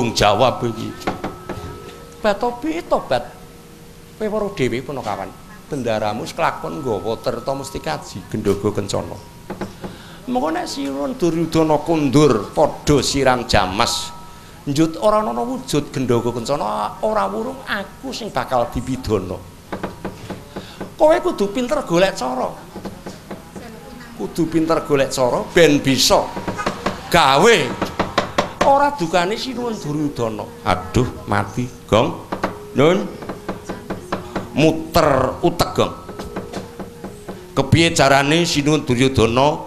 tanggung jawab iki. Tobat. Kowe weruh dhewe Punakawan. Bendaramu kelakon nggawa terta mesti kaji Gendhoga Kencana. Mengko nek Sinuwun Duryudana kundur padha siram jamas. Njut ora ana wujud Gendhoga Kencana ora wurung aku sing bakal dipidana. Kowe kudu pinter golek cara. Kudu pinter golek cara ben bisa gawe ora dukane Sinuwun Duryudana. Aduh mati gong. Nun muter utek gong. Kepiye carane Sinuwun Duryudana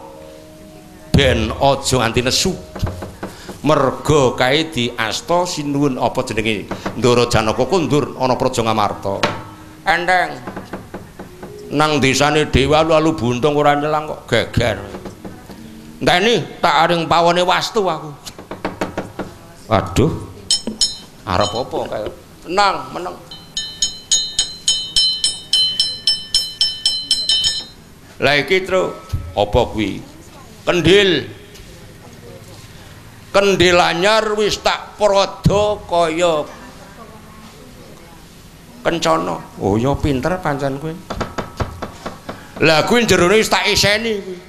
ben aja nganti nesu. Merga kae diasta Sinuwun apa jenenge Ndara Janaka kundur ana Praja Ngamarta. Enteng. Nang desane Dewa alu buntung ora nyelang kok geger. Enteni tak aring pawone wastu aku. Waduh. Arep apa kae? Tenang, meneng. Lah iki tru apa kuwi? Kendhil. Kendhil anyar wis tak prada kaya Kencana. Oh ya pinter pancen kowe. Lah kuwi jerone wis tak iseni kuwi.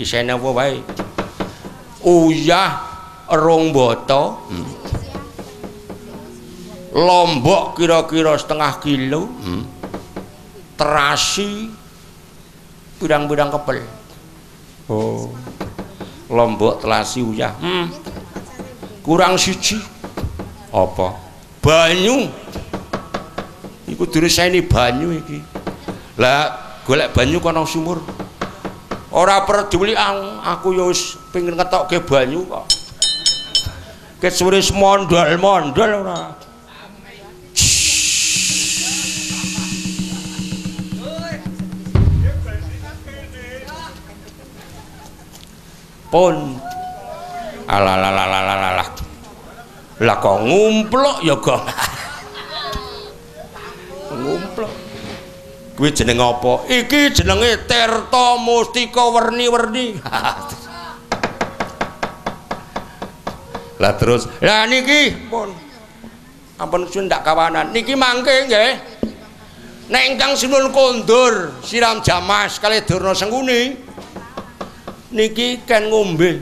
Iseni apa wae? Uyah rong bata. Lombok kira-kira setengah kilo. Terasi pirang-pirang kepel. Oh. Lombok telasi uyah. Kurang siji. Apa? Banyu. Iku direseni banyu iki. Lah golek banyu kono sumur. Ora peduli aku ya wis pengin ngetokke banyu kok. Ket suwis mondol-mondol ora. Pun alalalalalalala. Lah kok ngumplok ya kok. Ngumplok. Kuwi jeneng apa? Iki jenenge Tirta Mustika werni-werni. Lah terus, lah niki pun ampun suwun ndak kawanan. Niki mangke nggih. Nek ingkang Sinuwun kondur siram jamas kalih Durna Sengkuni niki kan ngombe.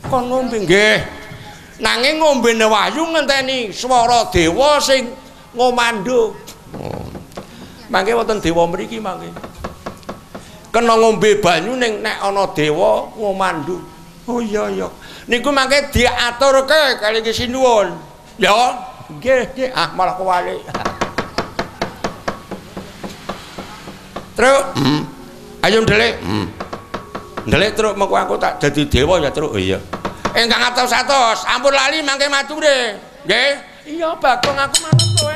Kon ngombe nggih. Nanging ngombene wahyu ngenteni swara dewa sing ngomando. Mangke wonten dewa mriki mangke. Kena ngombe banyu ning nek ana dewa ngomandu. Oh iya iya. Niku mangke diaturke kali ki Sinuwun. Ya, nggih, ah malah kewalik. Truk, ayo ndelik. Ndelik truk mengko aku tak dadi dewa ya truk. Oh iya. Ingkang atos-atos, ampun lali mangke mature. Nggih. Iya, Bagong aku manut kowe.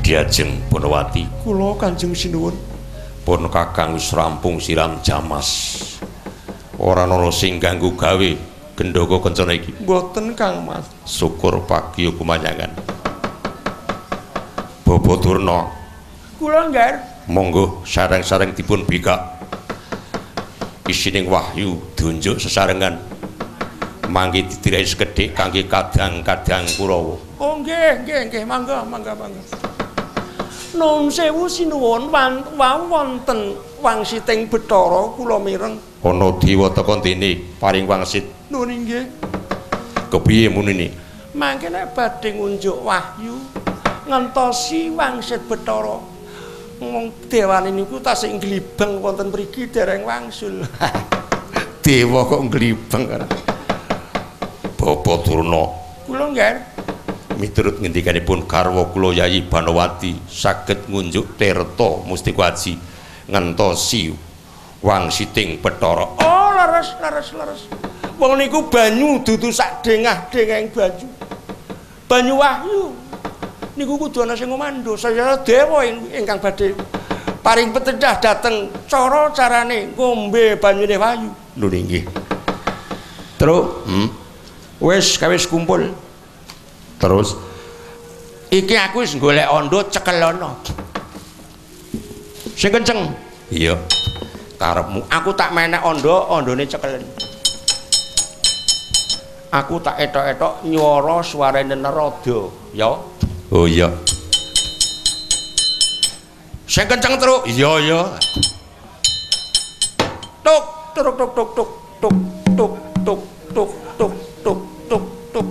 Diajeng Punawati, kula Kanjeng Sinuwun pun kakang wis rampung siram jamas. Ora ana sing ganggu gawe Gendhoga Kencana iki. Mboten Kang Mas. Syukur pagi kumanyangan. Bapa Durna, Kula nggar. monggo sareng-sareng dipun bikak. Isining wahyu dunjuk sesarengan. Mangke ditirai sekedhik kangge kadang-kadang Kurawa. Oh nggih, mangga. Nuwun sewu Sinuwun wonten wangsiting Bathara kula mireng. Ana dewa teka dene paring wangsit. Nuwun inggih. Kepiye munine? Mangke nek badhe ngunjuk wahyu ngentosi wangsit Bathara. Wong dewane niku tasih nglibeng wonten mriki dereng wangsul. Dewa kok nglibeng kan. Bapa Durna, Kula nggih. Miturut ngendikanipun garwa kula Yayi Banowati saged ngunjuk tirta Mustika Aji ngentosi wangsiting Bathara. Oh, leres. Wong niku banyu dudu sak dengah-dengahing banyu. Banyu wahyu. Niku kudu ana sing ngomando. Saya dewa ingkang badhe paring petedah dhateng cara carane ngombe banyune wahyu. Lho nggih. Terus, wis kawis kumpul. Terus iki aku wis golek anda cekelono. Sing kenceng. Iya. Karepmu, aku tak menek anda, andane cekelen. Aku tak etok-etok nyuara suarane nerada, ya. Oh iya. Sing kenceng terus. Iya. Tuk tuk tuk tuk tuk tuk tuk tuk tuk tuk tuk tuk tuk.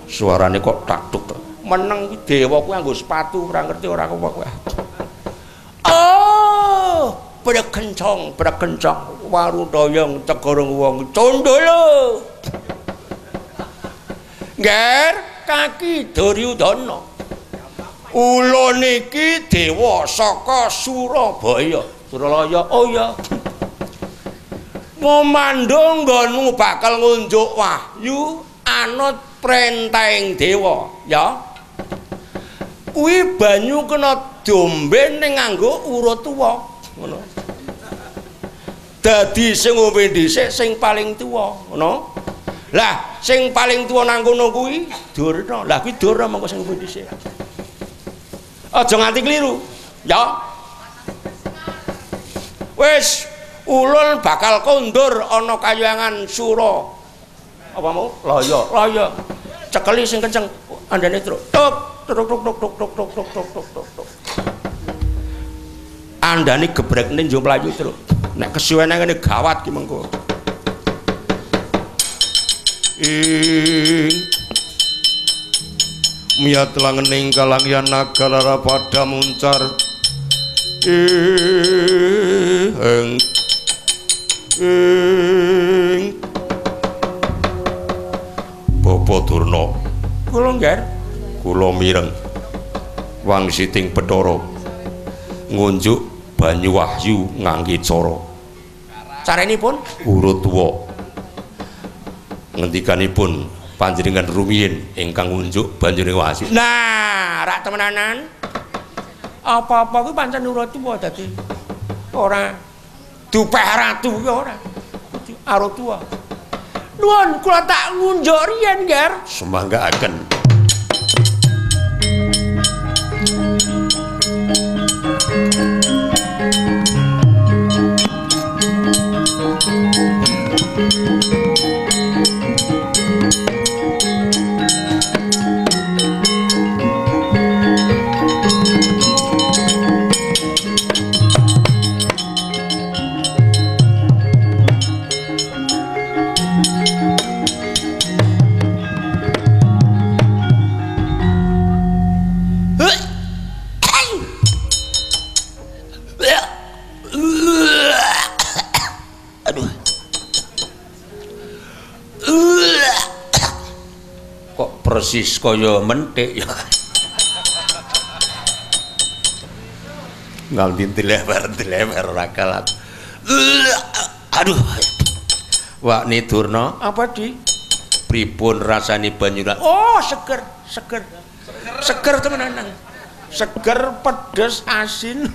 Suarane kok tak tuk. Meneng dewa kuwi nganggo sepatu ora ngerti ora kok kowe. Oh, brekencong warudayang tegorong wong condolo. Nger kaki Duryudana. Ula niki dewa saka Surabaya. Suralaya. Oh ya. Ngomando nggonmu bakal ngunjuk wahyu anut prentahing dewa, ya. Kuwi banyu kena diombe ning nganggo urut tuwa, ngono. Dadi sing ngombe dhisik sing paling tuwa, ngono. Lah, sing paling tuwa nang kono kuwi Durna. Lah kuwi Durna mengko sing ngombe dhisik. Aja nganti kliru, ya. Wis ulun bakal kondur ana kayangan Sura. Apa mau? Laya. Cekeli sing kenceng. Andane truk. Tuk tuk tuk tuk tuk tuk tuk tuk tuk tuk tuk. Andane gebrekne njo mlayu truk. Nek kesuwene ngene gawat ki mengko. Miyat langening kalangyan nagara pada muncar. Bapak Durna, Kula nggih. kula mireng wangsiting Bathara ngunjuk banyu wahyu ngangge cara. Carenipun Urut tuwa. Ngendikanipun panjenengan rumiyin ingkang ngunjuk banyune wahyu. nah, rak temenanan. Apa-apa kuwi pancen urut tuwa dadi ora dupeh ratu ki ora. Arut tuwa. Nuwun kula tak ngunjuk riyen, Nger. Semanggaaken. Persis kaya menthik ya. Nganti dilewer ora kalah. Aduh. Wakni Durna, Apa, Di? pripun rasane banyu? Oh, seger. Seger temenan. Seger, pedes, asin.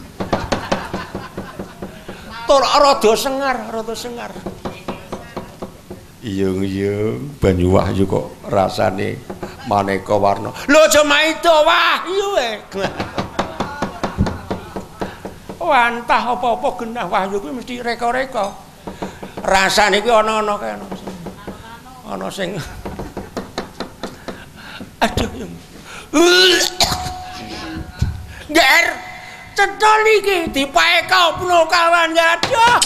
Tur rada sengar. Iyung-iyung banyu wahyu kok rasane maneka warna. Lho aja maida wahyu e. Wantah apa-apa genah wahyu kuwi mesti reka-reka. Rasane kuwi ana-ana kae ana sing aduh. Nger, cetha iki dipaeka puno kawan aduh.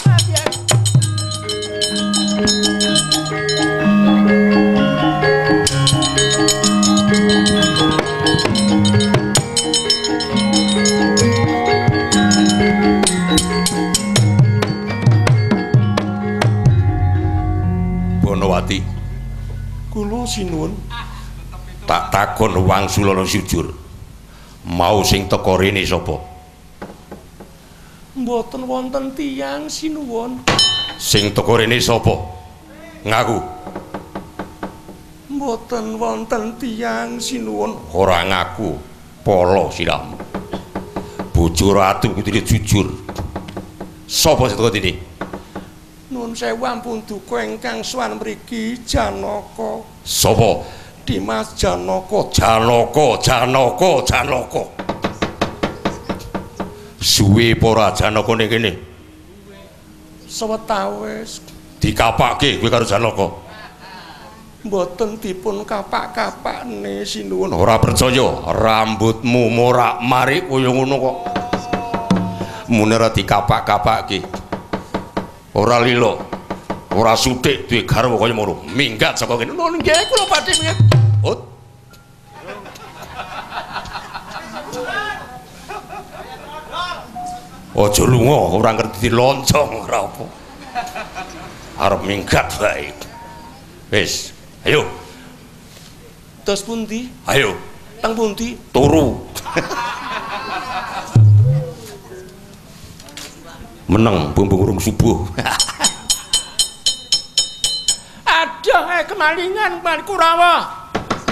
Banowati, Kula sinuwun. Tak takon Wangsulana Sujur. Mau sing teko rene sapa? Mboten wonten tiyang sinuwun. Sing teko rene sapa? Ngaku. Mboten wonten tiyang sinuwun. Ora ngaku. Polo siram. Bojo ratu kudune jujur. Sapa sing teko dene? Nuwun sewu ampun duka ingkang sowan mriki Janaka. Sapa? Dimas Janaka. Janaka. Suwe apa ora Janaka ning kene? Sawetawis. Dikapake kowe karo Janaka. Mboten dipun kapak-kapakne sinuwun. Ora percaya, rambutmu morak-marik kaya ngono kok. Mune ora dikapak-kapake. Ora lilo. Ora sutik duwe garwa kaya ngono. Minggat saka kene. Nuwun nggih kula badhe minggat. Ut. Aja lunga, ora ngerti diloncong ora apa. Arep minggat bae. Wis, ayo. Tos pundi? Ayo, Teng pundi? turu. Meneng bumbung urung subuh. Aduh, kemalingan Pak Kurawa.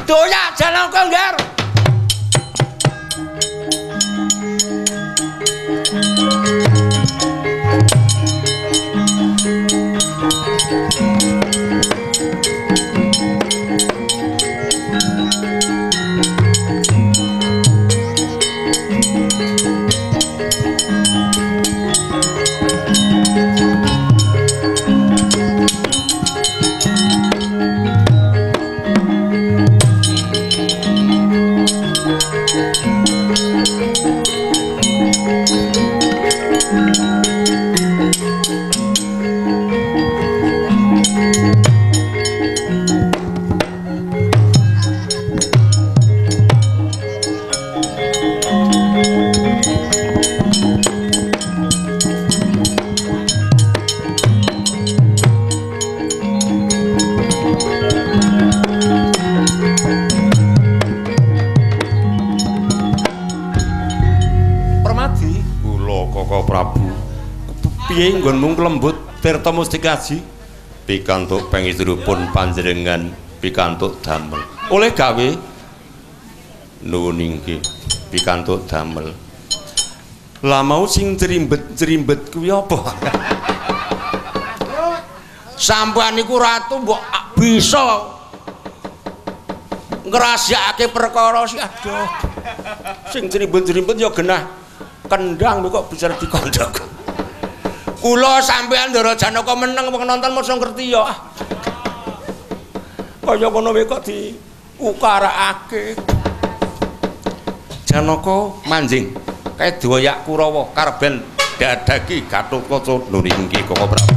Doyak Janaka nggar. Piye nggonmu klembut tirta mustikaji pikantuk pangisturipun panjenengan pikantuk damel oleh gawe nuwun inggih pikantuk damel lah mau sing jerimbet kuwi apa Sampeyan niku ratu mbok bisa ngrahasiakake perkara sih aduh sing jerimbet-jerimbet ya genah kendang kok bisa dikondhok. Kula sampeyan Ndara Janaka meneng penonton mesti ngerti ya. Kaya ngono wae kok diukarakake. Janaka manjing kae Dwayak Kurawa karben dadagi Gatotkaca nuringke Koko Prabu.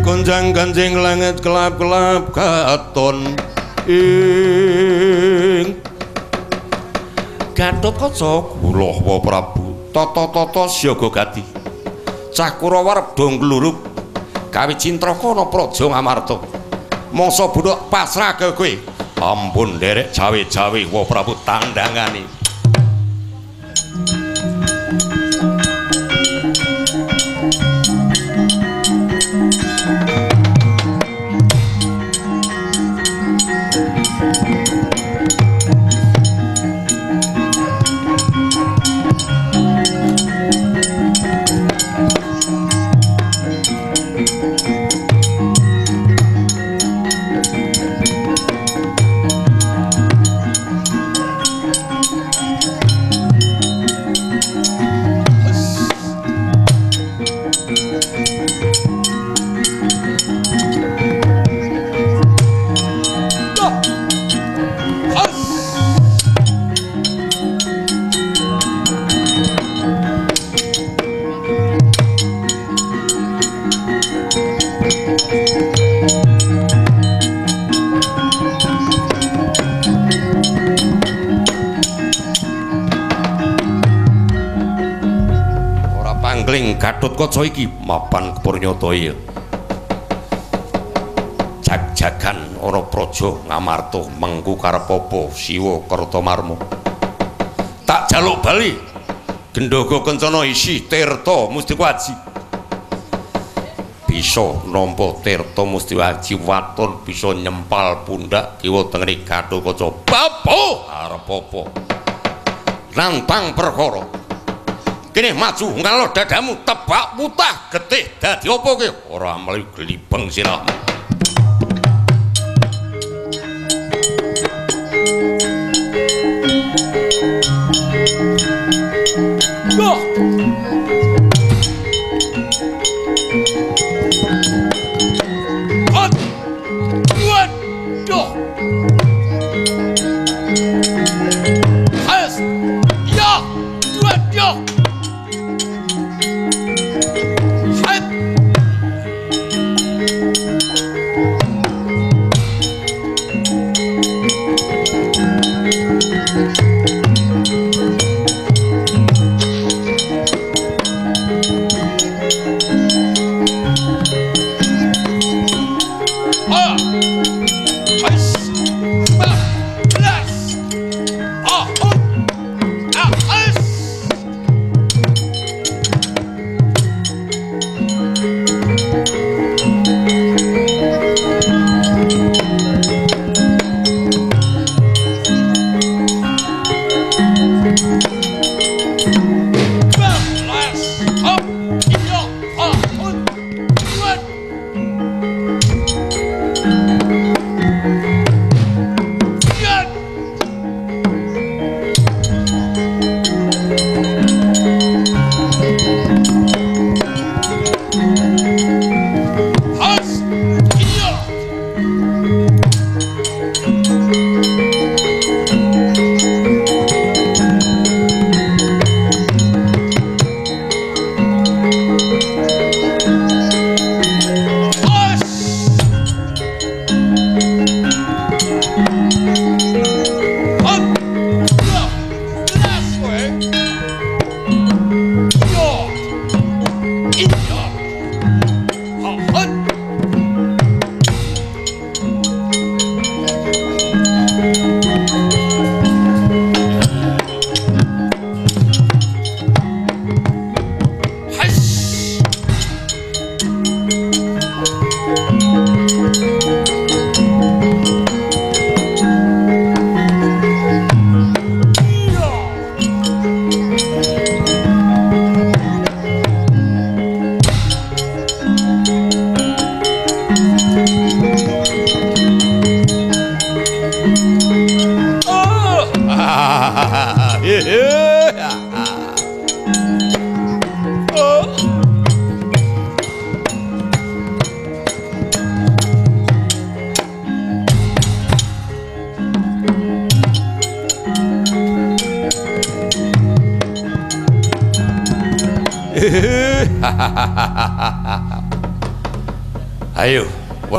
Gonjang ganjing langit kelap-kelap katon ing Gatotkaca kula wa Prabu tata-tata siaga gati cah Kurawa reda nglurup gawe cintraka praja ngamarta mangsa budak pasrah ke kowe ampun nderek jawe-jawe wa Prabu tandangane Gatotkaca iki mapan Kepurnyadaya. Jag-jagan ana praja Ngamarta mengku karep apa Siwa Kartamarma. Tak jaluk bali Gendhaga Kencana isi tirta Mustiwaji. Bisa nampa tirta Mustiwaji waton bisa nyempal pundak kiwa tengene Gatotkaca. Bapo arep apa? Nantang perkara. Kene maju ngalo dadamu tebak putah getih dadi apa ki? Ora melu glibeng sirahmu. Loh. Waduh. Has. Ya. Waduh. Hai. Ayo